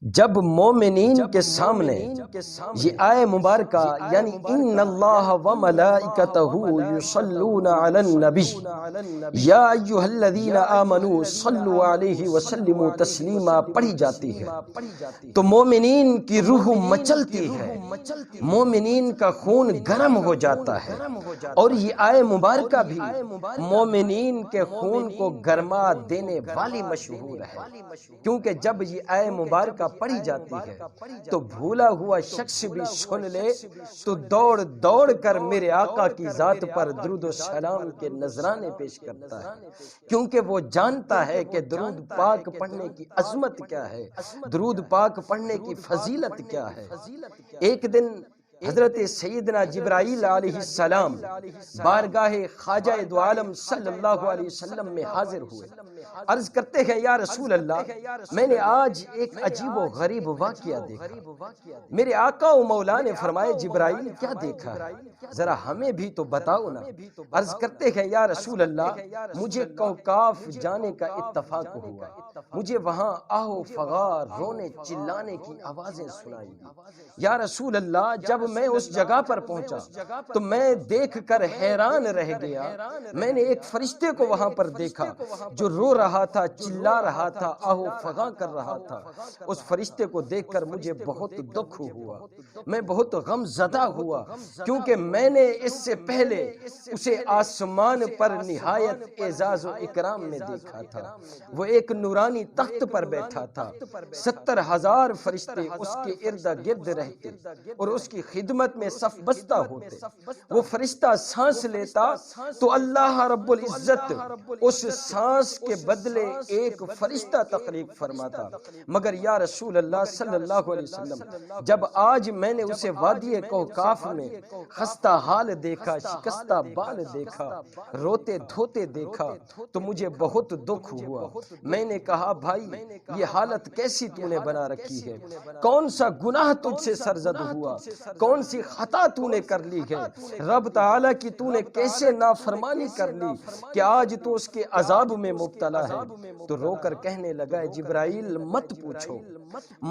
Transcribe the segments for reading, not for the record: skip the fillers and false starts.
جب مومنین کے سامنے یہ آئے مبارکہ یعنی ان اللہ و ملائکتہ یصلون علی النبی یا ایھا الذین آمنوا صلوا علیہ وسلموا تسلیما پڑھی جاتی ہے تو مومنین کی روح مچلتی ہے، مومنین کا خون گرم ہو جاتا ہے، اور یہ آئے مبارکہ بھی مومنین کے خون کو گرما دینے والی مشہور ہے، کیونکہ جب یہ آئے مبارکہ پڑھی جاتی ہے تو بھولا ہوا شخص بھی سن لے تو دوڑ دوڑ کر میرے آقا کی ذات پر درود و سلام کے نذرانے پیش کرتا ہے، کیونکہ وہ جانتا ہے کہ درود پاک پڑھنے کی عظمت کیا ہے، درود پاک پڑھنے کی فضیلت کیا ہے۔ ایک دن حضرت سیدنا جبرائیل علیہ السلام بارگاہ خواجہ دو عالم صلی اللہ علیہ وسلم میں حاضر ہوئے، عرض کرتے ہیں یا رسول اللہ، میں نے آج ایک عجیب و غریب واقعہ دیکھا۔ میرے آقا و مولا نے فرمائے جبرائیل کیا دیکھا ہے، ذرا ہمیں بھی تو بتاؤ نا۔ عرض کرتے ہیں یا رسول اللہ، مجھے کوکاف جانے کا اتفاق ہوا، مجھے وہاں آہو فغار رونے چلانے کی آوازیں سنائی دی۔ یا رسول اللہ، جب میں اس جگہ پر پہنچا تو میں دیکھ کر حیران رہ گیا، میں نے ایک فرشتے کو وہاں پر دیکھا جو رو رہا تھا، چلا رہا تھا، آہو فغاں کر رہا تھا۔ اس فرشتے کو دیکھ کر مجھے بہت دکھ ہوا، میں بہت غم زدہ ہوا، کیونکہ میں نے اس سے پہلے اسے آسمان پر نہایت اعزاز و اکرام میں دیکھا تھا۔ وہ ایک نورانی تخت پر بیٹھا تھا، 70,000 فرشتے اس کے ارد گرد رہتے اور اس کی خدمت میں صف بستہ ہوتے۔ وہ فرشتہ سانس لیتا تو اللہ رب العزت اس سانس کے بدلے ایک فرشتہ تخلیق فرماتا۔ مگر یا رسول اللہ صلی اللہ علیہ وسلم، جب آج میں نے اسے وادی کوکاف میں خستہ حال دیکھا، شکستہ بال دیکھا، روتے دھوتے دیکھا تو مجھے بہت دکھ ہوا۔ میں نے کہا بھائی یہ حالت کیسی تو نے بنا رکھی ہے، کون سا گناہ تجھ سے سرزد ہوا، کون سی خطا تو نے کر لی ہے، رب تعالیٰ کی تو نے کیسے نافرمانی کر لی کہ آج تو اس کے عذاب میں مبتلا ہے۔ تو رو کر کہنے لگا اے جبرائیل مت پوچھو،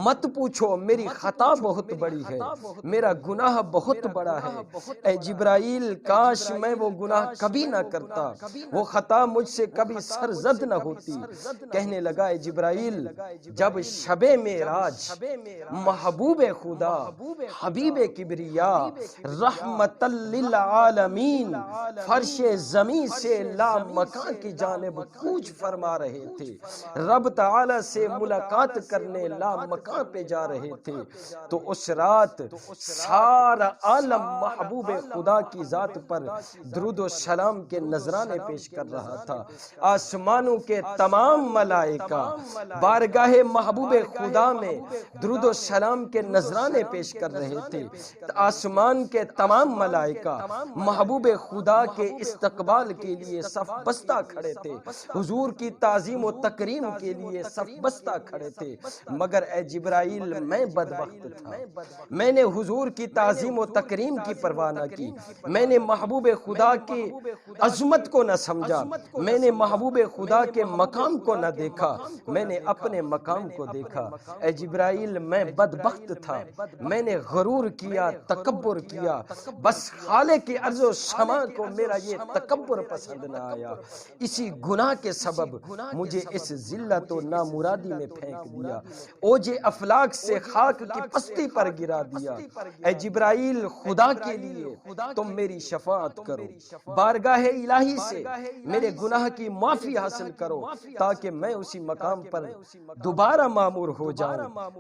مت پوچھو، میری خطا بہت بڑی ہے، میرا گناہ بہت بڑا ہے۔ اے جبرائیل کاش میں وہ گناہ کبھی نہ کرتا، وہ خطا مجھ سے کبھی سرزد نہ ہوتی۔ کہنے لگا اے جبرائیل، جب شب معراج محبوب خدا حبیب کبریا رحمت للعالمین فرش زمین سے لا مکان کی جانب کوچ فرما رہے تھے، رب تعالی سے ملاقات کرنے لا مکان پہ جا رہے تھے، تو اس رات سارا عالم محبوب خدا کی ذات پر درود و سلام کے نذرانے پیش کر رہا تھا۔ آسمانوں کے تمام ملائکہ بارگاہ محبوب خدا میں درود و سلام کے نذرانے پیش کر رہے تھے۔ آسمان کے تمام ملائکہ محبوب خدا کے استقبال کے لیے صف بستہ کھڑے تھے، حضور کی تعظیم و تکریم کے لیے صف بستہ کھڑے تھے۔ مگر اے جبرائیل میں بدبخت تھا، میں نے حضور کی تعظیم و تکریم کی پرواہ نہ کی، میں نے محبوب خدا کی عظمت کو نہ سمجھا، میں نے محبوب خدا کے مقام کو نہ دیکھا، میں نے اپنے مقام کو دیکھا۔ اے جبرائیل میں بدبخت تھا، میں نے غرور کیا، تکبر کیا، بس خالق ارض و سما کو میرا یہ تکبر پسند نہ آیا، اسی گناہ کے سبب مجھے اس ذلت و نامرادی میں پھینک دیا، اوج افلاک سے خاک کی پستی پر گرا دیا۔ اے جبرائیل خدا کے لیے تم میری شفاعت کرو، بارگاہ الہی سے میرے گناہ کی معافی حاصل کرو تاکہ میں اسی مقام پر دوبارہ معمور ہو جاؤں۔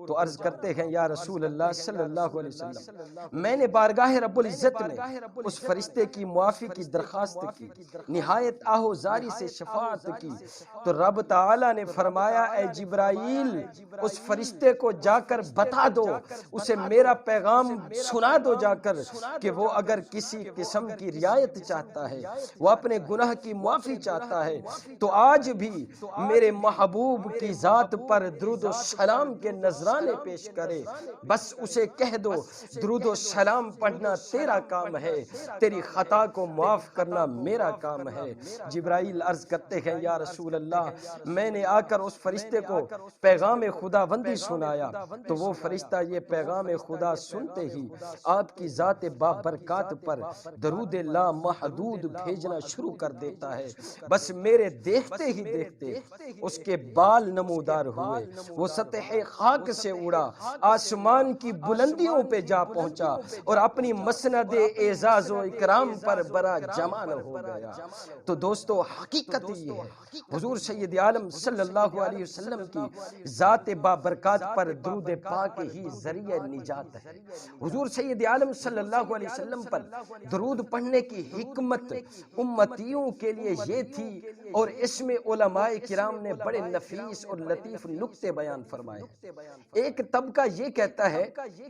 تو عرض کرتے ہیں یا رسول اللہ صلی اللہ علیہ وسلم، میں نے بارگاہ رب العزت میں اس فرشتے کی معافی کی درخواست کی، نہایت آہوزاری سے شفاعت کی، تو رب تعالیٰ نے فرمایا اے جبرائیل اس فرشتے کو جا کر بتا دو، اسے میرا پیغام سنا دو جا کر کہ وہ اگر کسی قسم کی رعایت چاہتا ہے، وہ اپنے گناہ کی معافی چاہتا ہے تو آج بھی میرے محبوب کی ذات پر درود و سلام کے نذرانے پیش کرے۔ بس اسے کہہ دو درود و سلام پڑھنا تیرا کام ہے، تیری خطا کو معاف کرنا میرا کام ہے۔ جبرائیل عرض کرتے ہیں یا رسول رسول اللہ میں نے آ کر اس فرشتے کو پیغام خداوندی سنایا تو وہ فرشتہ یہ پیغام خدا سنتے ہی آپ کی ذات بابرکات پر درود لا محدود بھیجنا شروع کر دیتا ہے۔ بس میرے دیکھتے ہی دیکھتے اس کے بال نمودار ہوئے، وہ سطح خاک سے اڑا، آسمان کی بلندیوں پہ جا پہنچا اور اپنی مسند اعزاز و اکرام پر برا جمان ہو گیا۔ تو دوستو حقیقت یہ ہے، حضور سید عالم صلی اللہ علیہ وسلم کی ذات بابرکات پر درود پاک ہی ذریعہ نجات ہے۔ حضور سید عالم صلی اللہ علیہ وسلم پر درود پڑھنے کی حکمت امتیوں کے لیے یہ تھی، اور اس میں علماء کرام نے بڑے نفیس اور لطیف نکتے بیان فرمائے۔ ایک طبقہ یہ کہتا ہے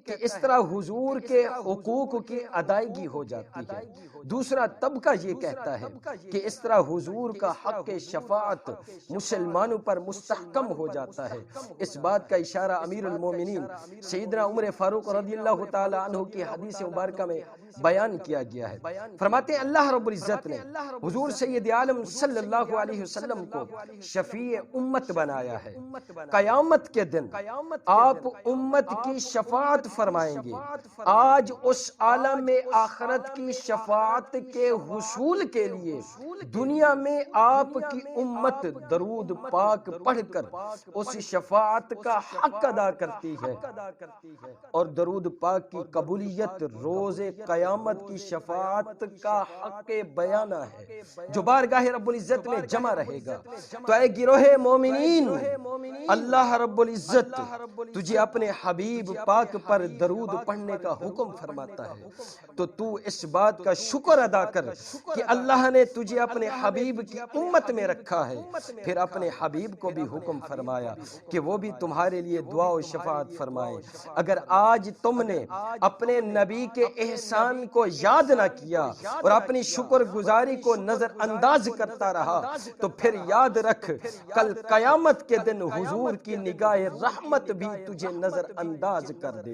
کہ اس طرح حضور کے حقوق کی ادائیگی ہو جاتی ہے، دوسرا طبقہ یہ کہتا ہے کہ اس طرح حضور کا حق شفاعت مسلمانوں پر مستحکم ہو جاتا ہے۔ اس بات کا اشارہ امیر المومنین سیدنا عمر فاروق رضی اللہ تعالی عنہ کی حدیث مبارکہ میں بیان کیا گیا ہے۔ فرماتے ہیں اللہ رب العزت نے حضور سید عالم صلی اللہ علیہ وسلم کو شفیع امت بنایا ہے۔ قیامت کے دن آپ امت کی شفاعت فرمائیں گے۔ آج اس عالم آخرت کی شفاعت کے حصول کے لیے دنیا میں آپ کی امت درود پاک پڑھ کر اس شفاعت کا حق ادا کرتی ہے، اور درود پاک کی قبولیت روز قیامت کی شفاعت کا حق بیانہ ہے جو بارگاہ رب العزت میں جمع رہے گا۔ تو اے گروہ مومنین، اللہ رب العزت تجھے اپنے حبیب پاک پر درود پڑھنے کا حکم فرماتا ہے، تو اس بات کا شکر ادا کر کہ اللہ نے تجھے اپنے حبیب کی امت میں رکھا ہے۔ پھر اپنے حبیب کو بھی حکم فرمایا کہ وہ بھی تمہارے لیے دعا و شفاعت فرمائے۔ اگر آج تم نے اپنے نبی کے احسان کو یاد نہ کیا اور اپنی شکر گزاری کو نظر انداز کرتا رہا تو پھر یاد رکھ کل قیامت کے دن حضور کی نگاہ رحمت بھی تجھے نظر انداز کر دے۔